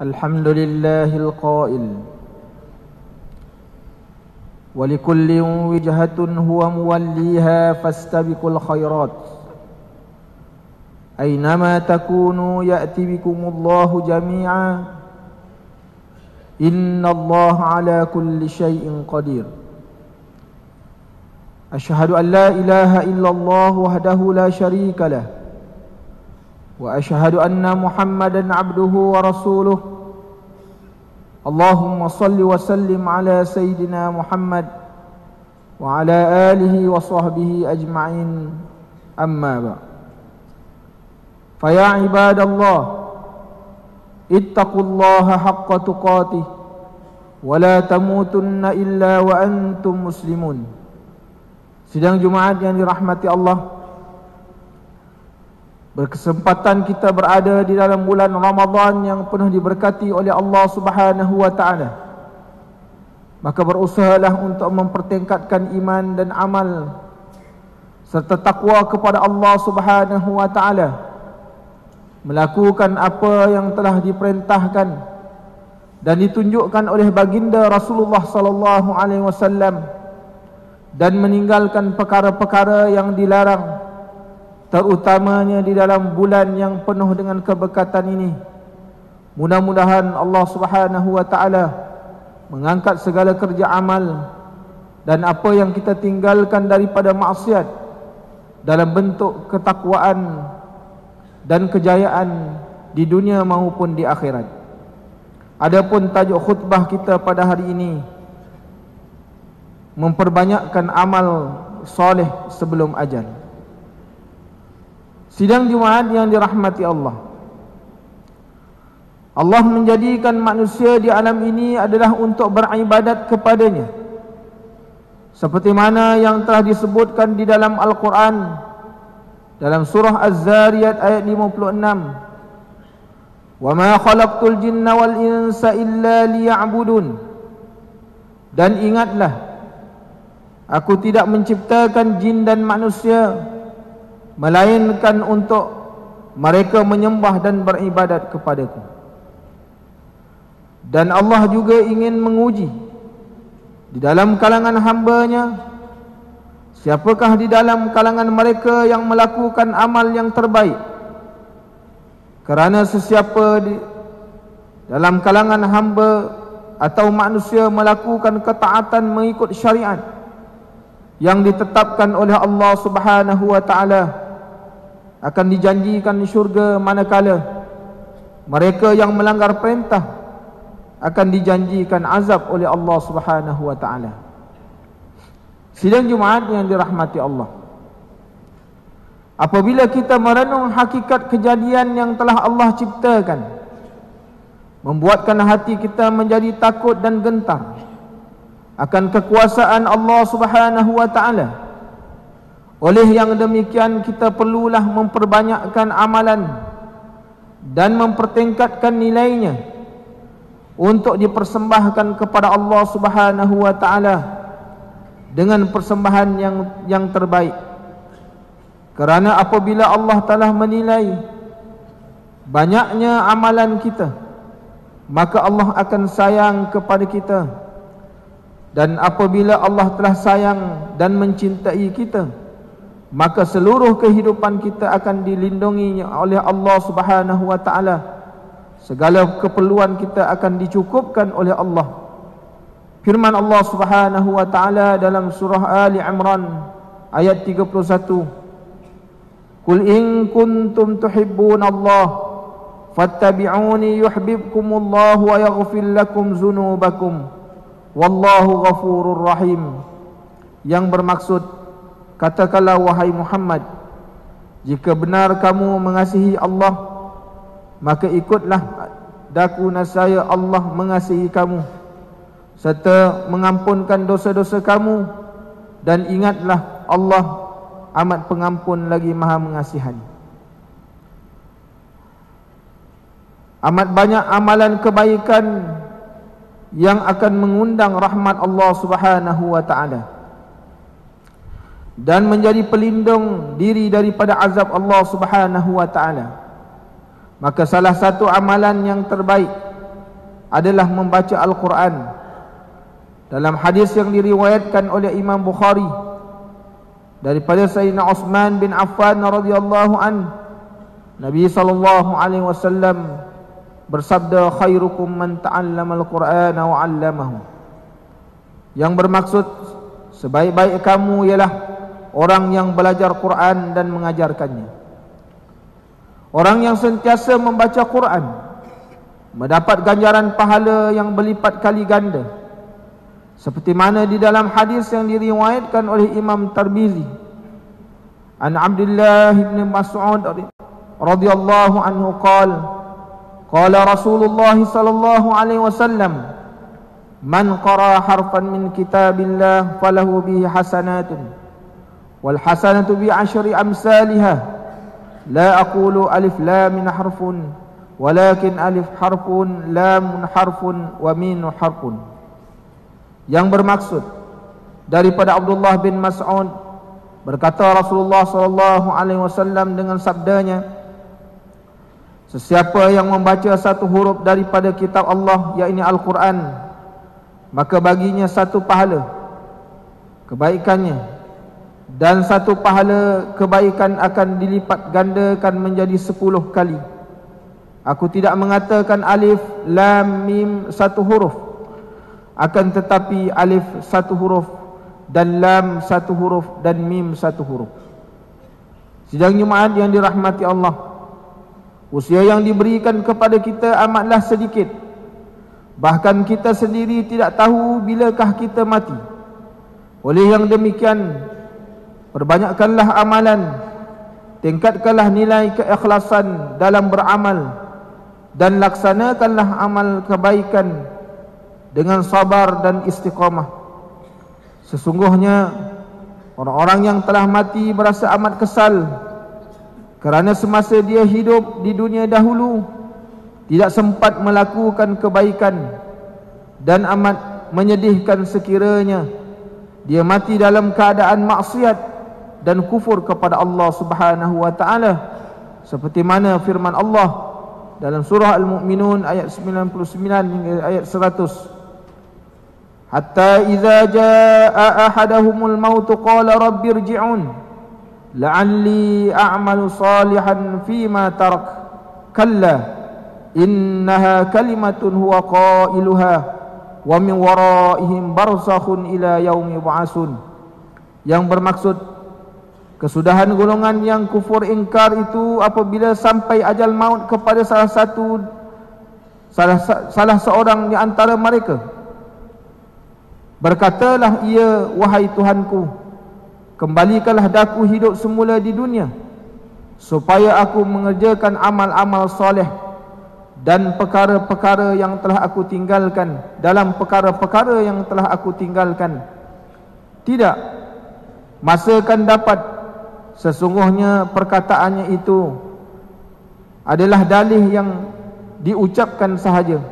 الحمد لله القائل ولكل وجهة هو موليها فاستبقوا الخيرات أينما تكونوا يأتي بكم الله جميعا إن الله على كل شيء قدير أشهد أن لا إله إلا الله وحده لا شريك له وأشهد أن محمدا عبده ورسوله اللهم صل وسلم على سيدنا محمد وعلى آله وصحبه أجمعين أما بعد فيا عباد الله اتقوا الله حق تقاته ولا تموتن إلا وأنتم مسلمون. Sidang Jumaat yang dirahmati Allah, berkesempatan kita berada di dalam bulan Ramadan yang penuh diberkati oleh Allah Subhanahu wa taala. Maka berusahalah untuk mempertingkatkan iman dan amal serta takwa kepada Allah Subhanahu wa taala, melakukan apa yang telah diperintahkan dan ditunjukkan oleh baginda Rasulullah sallallahu alaihi wasallam, dan meninggalkan perkara-perkara yang dilarang, terutamanya di dalam bulan yang penuh dengan keberkatan ini. Mudah-mudahan Allah Subhanahu wa taala mengangkat segala kerja amal dan apa yang kita tinggalkan daripada maksiat dalam bentuk ketakwaan dan kejayaan di dunia maupun di akhirat. Adapun tajuk khutbah kita pada hari ini, memperbanyakkan amal soleh sebelum ajal. Sidang Jumaat yang dirahmati Allah, Allah menjadikan manusia di alam ini adalah untuk beribadat kepadanya, seperti mana yang telah disebutkan di dalam Al-Quran dalam surah Az-Zariyat ayat 56, "Wa ma khalaqtul jinna wal insa illa liya'budun." Dan ingatlah, aku tidak menciptakan jin dan manusia melainkan untuk mereka menyembah dan beribadat kepadaku. Dan Allah juga ingin menguji di dalam kalangan hamba-Nya, siapakah di dalam kalangan mereka yang melakukan amal yang terbaik. Kerana sesiapa di dalam kalangan hamba atau manusia melakukan ketaatan mengikut syariat yang ditetapkan oleh Allah Subhanahu wa taala, akan dijanjikan syurga, manakala mereka yang melanggar perintah akan dijanjikan azab oleh Allah Subhanahu wa taala. Sidang Jumaat yang dirahmati Allah, apabila kita merenung hakikat kejadian yang telah Allah ciptakan, membuatkan hati kita menjadi takut dan gentar akan kekuasaan Allah Subhanahu wa taala. Oleh yang demikian, kita perlulah memperbanyakkan amalan dan mempertingkatkan nilainya untuk dipersembahkan kepada Allah Subhanahu wa taala dengan persembahan yang terbaik. Kerana apabila Allah telah menilai banyaknya amalan kita, maka Allah akan sayang kepada kita. Dan apabila Allah telah sayang dan mencintai kita, maka seluruh kehidupan kita akan dilindungi oleh Allah Subhanahu wa taala. Segala keperluan kita akan dicukupkan oleh Allah. Firman Allah Subhanahu wa taala dalam surah Ali Imran ayat 31, "Qul in kuntum tuhibbunallah fattabi'uni yuhibbukumullahu wa yaghfir lakum dzunubakum wallahu ghafurur rahim." Yang bermaksud, katakanlah wahai Muhammad, jika benar kamu mengasihi Allah, maka ikutlah daku nescaya Allah mengasihi kamu serta mengampunkan dosa-dosa kamu, dan ingatlah Allah amat pengampun lagi maha mengasihani. Amat banyak amalan kebaikan yang akan mengundang rahmat Allah Subhanahu wa taala dan menjadi pelindung diri daripada azab Allah Subhanahu wa taala. Maka salah satu amalan yang terbaik adalah membaca Al-Quran. Dalam hadis yang diriwayatkan oleh Imam Bukhari daripada Sayyidina Uthman bin Affan radhiyallahu an, Nabi sallallahu alaihi wasallam bersabda, khairukum man ta'allama al-Qur'ana wa 'allamahu. Yang bermaksud sebaik-baik kamu ialah orang yang belajar Quran dan mengajarkannya. Orang yang sentiasa membaca Quran mendapat ganjaran pahala yang berlipat kali ganda, seperti mana di dalam hadis yang diriwayatkan oleh Imam Tirmizi an Abdullah bin Mas'ud radhiyallahu anhu qala Rasulullah sallallahu alaihi wasallam, man qara harfan min kitabillah falahu bihi hasanatun wal hasanatu bi 'ashri amsalha, la aqulu alif lam min harfun walakin alif harfun lam harfun wa min harfun. Yang bermaksud daripada Abdullah bin Mas'ud, berkata Rasulullah sallallahu alaihi wasallam dengan sabdanya, sesiapa yang membaca satu huruf daripada kitab Allah, yakni Al-Quran, maka baginya satu pahala kebaikannya, dan satu pahala kebaikan akan dilipat gandakan menjadi 10 kali. Aku tidak mengatakan alif, lam, mim satu huruf, akan tetapi alif satu huruf dan lam satu huruf dan mim satu huruf. Sidang Jumaat yang dirahmati Allah, usia yang diberikan kepada kita amatlah sedikit. Bahkan kita sendiri tidak tahu bilakah kita mati. Oleh yang demikian, perbanyakkanlah amalan, tingkatkanlah nilai keikhlasan dalam beramal, dan laksanakanlah amal kebaikan dengan sabar dan istiqamah. Sesungguhnya orang-orang yang telah mati berasa amat kesal kerana semasa dia hidup di dunia dahulu tidak sempat melakukan kebaikan, dan amat menyedihkan sekiranya dia mati dalam keadaan maksiat dan kufur kepada Allah Subhanahu wa taala, seperti mana firman Allah dalam surah Al-Mu'minun ayat 99 hingga ayat 100. Hatta idza jaa ahadahumul maut qala rabbi irji'un la'alli a'malu salihan fima tarak kalla innaha kalimatun huwa qailuha wa min waraihim barzakhun ila yaumi yub'atsun. Yang bermaksud kesudahan golongan yang kufur ingkar itu apabila sampai ajal maut kepada salah seorang di antara mereka, berkatalah ia, wahai Tuhanku, kembalikanlah daku hidup semula di dunia, supaya aku mengerjakan amal-amal soleh dan perkara-perkara yang telah aku tinggalkan, dalam perkara-perkara yang telah aku tinggalkan. Tidak, masa akan dapat, sesungguhnya perkataannya itu adalah dalih yang diucapkan sahaja,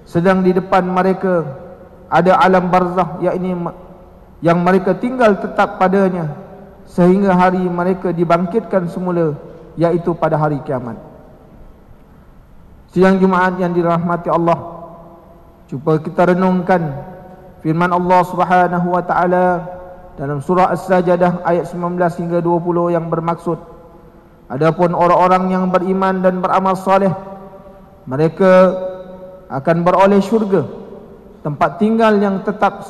sedang di depan mereka ada alam barzakh, yakni yang mereka tinggal tetap padanya sehingga hari mereka dibangkitkan semula, yaitu pada hari kiamat. Sidang Jumaat yang dirahmati Allah, cuba kita renungkan firman Allah Subhanahu wa taala dalam surah As-Sajdah ayat 19 hingga 20 yang bermaksud, adapun orang-orang yang beriman dan beramal soleh, mereka akan beroleh syurga, tempat tinggal yang tetap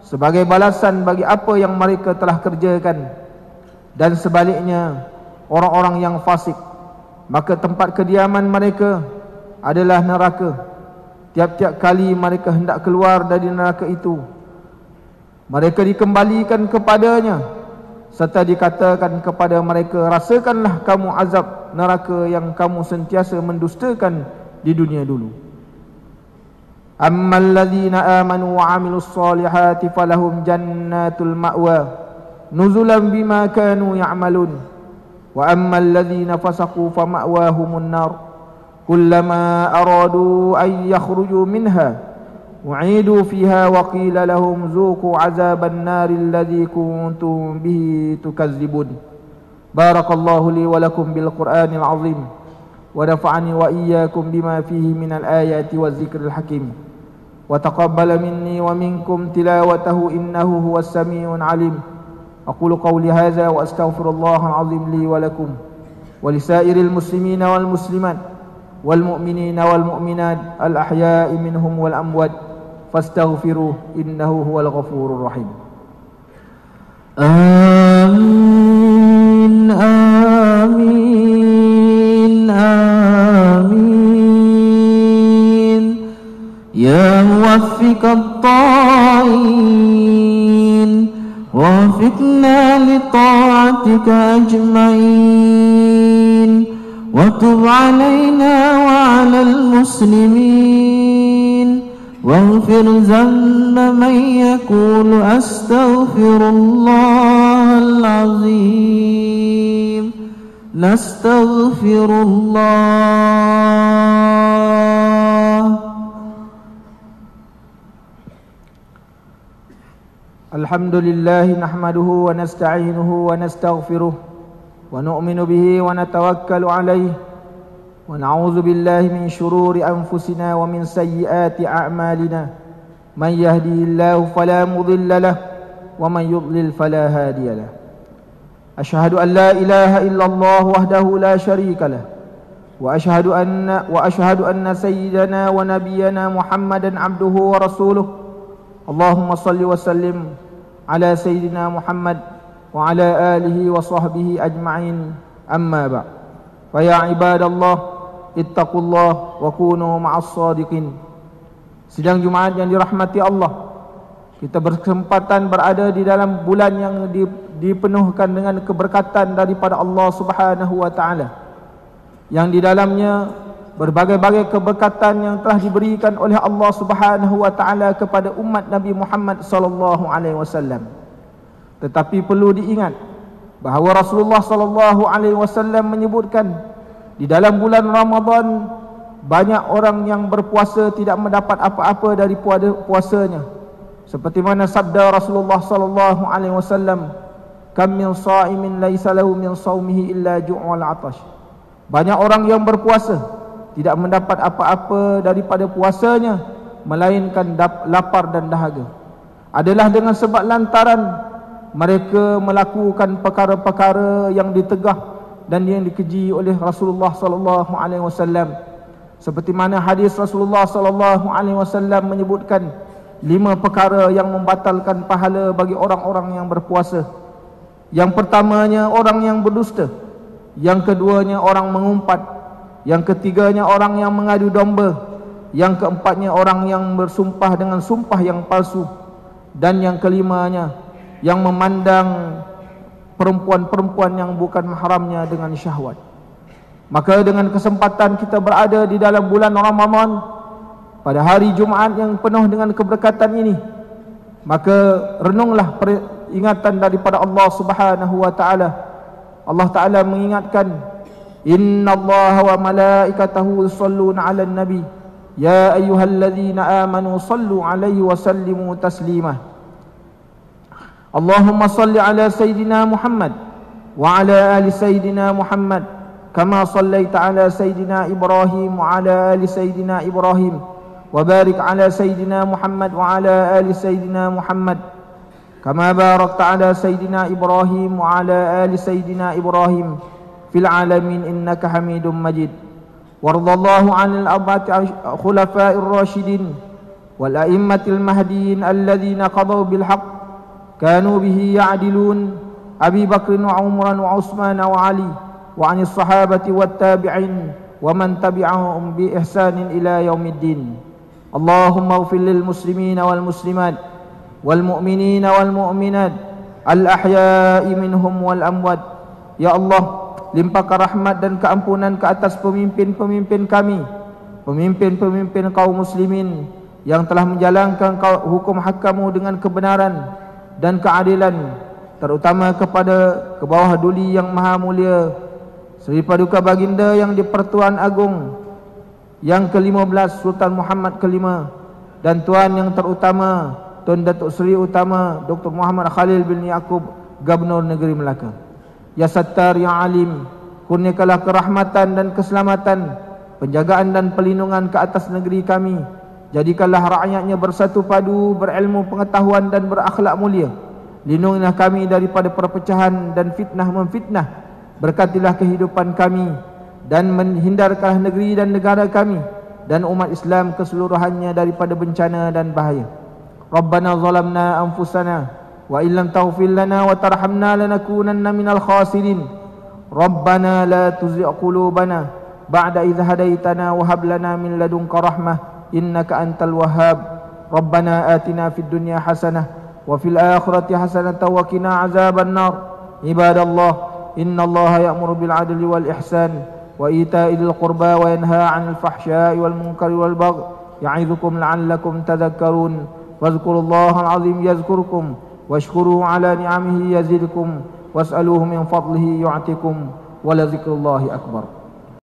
sebagai balasan bagi apa yang mereka telah kerjakan. Dan sebaliknya, orang-orang yang fasik, maka tempat kediaman mereka adalah neraka. Tiap-tiap kali mereka hendak keluar dari neraka itu, mereka dikembalikan kepadanya, serta dikatakan kepada mereka, rasakanlah kamu azab neraka yang kamu sentiasa mendustakan di dunia dulu. أما الذين آمنوا وعملوا الصالحات فلهم جنات المأوى نزلا بما كانوا يعملون وأما الذين فسقوا فمأواهم النار كلما أرادوا أن يخرجوا منها أعيدوا فيها وقيل لهم ذوقوا عذاب النار الذي كنتم به تكذبون. بارك الله لي ولكم بالقرآن العظيم ونفعني وإياكم بما فيه من الآيات والذكر الحكيم وتقبل مني ومنكم تلاوته إنه هو السميع العليم. أقول قولي هذا وأستغفر الله العظيم لي ولكم ولسائر المسلمين والمسلمات والمؤمنين والمؤمنات الأحياء منهم والأموات فاستغفروه إنه هو الغفور الرحيم. آمين آمين آمين. يا موفق الطائعين ووفقنا لطاعتك أجمعين وتب علينا وعلى المسلمين واغفر ذنب من يقول أستغفر الله العظيم نستغفر الله. الحمد لله نحمده ونستعينه ونستغفره ونؤمن به ونتوكل عليه ونعوذ بالله من شرور أنفسنا ومن سيئات أعمالنا من يهدي الله فلا مضل له ومن يضلل فلا هادي له. أشهد أن لا إله إلا الله وحده لا شريك له وأشهد أن سيدنا ونبينا محمدا عبده ورسوله. اللهم صل وسلم على سيدنا محمد وعلى آله وصحبه أجمعين. أما بعد فيا عباد الله ittaqullah wa kunu ma'as sadiqin. Sidang Jumaat yang dirahmati Allah, kita berkesempatan berada di dalam bulan yang dipenuhkan dengan keberkatan daripada Allah Subhanahu wa taala, yang di dalamnya berbagai-bagai keberkatan yang telah diberikan oleh Allah Subhanahu wa taala kepada umat Nabi Muhammad sallallahu alaihi wasallam. Tetapi perlu diingat bahawa Rasulullah sallallahu alaihi wasallam menyebutkan di dalam bulan Ramadan banyak orang yang berpuasa tidak mendapat apa-apa dari puasanya. Seperti mana sabda Rasulullah sallallahu alaihi wasallam, "Kam min sha'imin laisa lahu min shaumihi illa ju'ul 'atash." Banyak orang yang berpuasa tidak mendapat apa-apa daripada puasanya melainkan lapar dan dahaga. Adalah dengan sebab lantaran mereka melakukan perkara-perkara yang ditegah dan yang dikeji oleh Rasulullah sallallahu alaihi wasallam. Seperti mana hadis Rasulullah sallallahu alaihi wasallam menyebutkan 5 perkara yang membatalkan pahala bagi orang-orang yang berpuasa. Yang pertamanya orang yang berdusta, yang keduanya orang mengumpat, yang ketiganya orang yang mengadu domba, yang keempatnya orang yang bersumpah dengan sumpah yang palsu, dan yang kelimanya yang memandang perempuan-perempuan yang bukan mahramnya dengan syahwat. Maka dengan kesempatan kita berada di dalam bulan Ramadan pada hari Jumaat yang penuh dengan keberkatan ini, maka renunglah peringatan daripada Allah Subhanahu wa taala. Allah Taala mengingatkan, "Innallaha wa malaikatahu yusholluna 'alan nabi, ya ayyuhalladzina amanu shallu 'alaihi wa sallimu taslima." Allahumma salli ala Sayyidina Muhammad wa ala ali Sayyidina Muhammad kama sallaita ala Sayyidina Ibrahim wa ala ali Sayyidina Ibrahim wa barik ala Sayyidina Muhammad wa ala ali Sayyidina Muhammad kama barakta ala Sayyidina Ibrahim wa ala ali Sayyidina Ibrahim fil alamin innaka Hamidum Majid. Wardallahu 'anil arba'ati khulafa'ir rasyidin wal a'immatil mahdiyyin alladhina qadaw bil haqq كانوا به يعدلون أبي بكر وعمر وعثمان وعلي وعن الصحابة والتابعين ومن تبعهم بإحسان إلى يوم الدين. اللهم اغفر للمسلمين والمسلمات والمؤمنين والمؤمنات الأحياء منهم والأموات. Ya Allah, limpahkan rahmat dan keampunan ke atas pemimpin-pemimpin kami, pemimpin-pemimpin kaum muslimin yang telah menjalankan hukum hakam-Mu dengan kebenaran dan keadilan, terutama ke bawah duli yang maha mulia Seri Paduka Baginda yang di-Pertuan Agung yang ke-15 Sultan Muhammad ke-5, dan Tuan yang terutama Tun Datuk Seri Utama Dr. Muhammad Khalil bin Yaakob, Gubernur Negeri Melaka. Ya Sattar, Ya Alim, kurniakanlah kerahmatan dan keselamatan, penjagaan dan perlindungan ke atas negeri kami. Jadikanlah rakyatnya bersatu padu, berilmu pengetahuan dan berakhlak mulia. Lindungilah kami daripada perpecahan dan fitnah memfitnah. Berkatilah kehidupan kami dan menghindarkanlah negeri dan negara kami dan umat Islam keseluruhannya daripada bencana dan bahaya. Rabbana zalamna anfusana wa illam taghfir lana wa tarhamna lanakunanna minal khasirin. Rabbana la tuzigh qulubana ba'da idh hadaitana wa hab lana min ladunka rahmah innaka antal wahhab. Rabbana atina fid dunya hasanah wa fil akhirati hasanatan wa qina azaban nar. Ibadallah, innallaha ya'muru bil 'adli wal ihsan wa ita'i dzil qurba wa yanha 'anil fahsya'i wal munkari wal baghi ya'idzukum la'allakum tadhakkarun. Fadhkurullahal 'azim yazkurkum washkuru 'ala ni'amihi yazidkum was'aluhu min fadlihi yu'tikum wa la dzikrullahi akbar.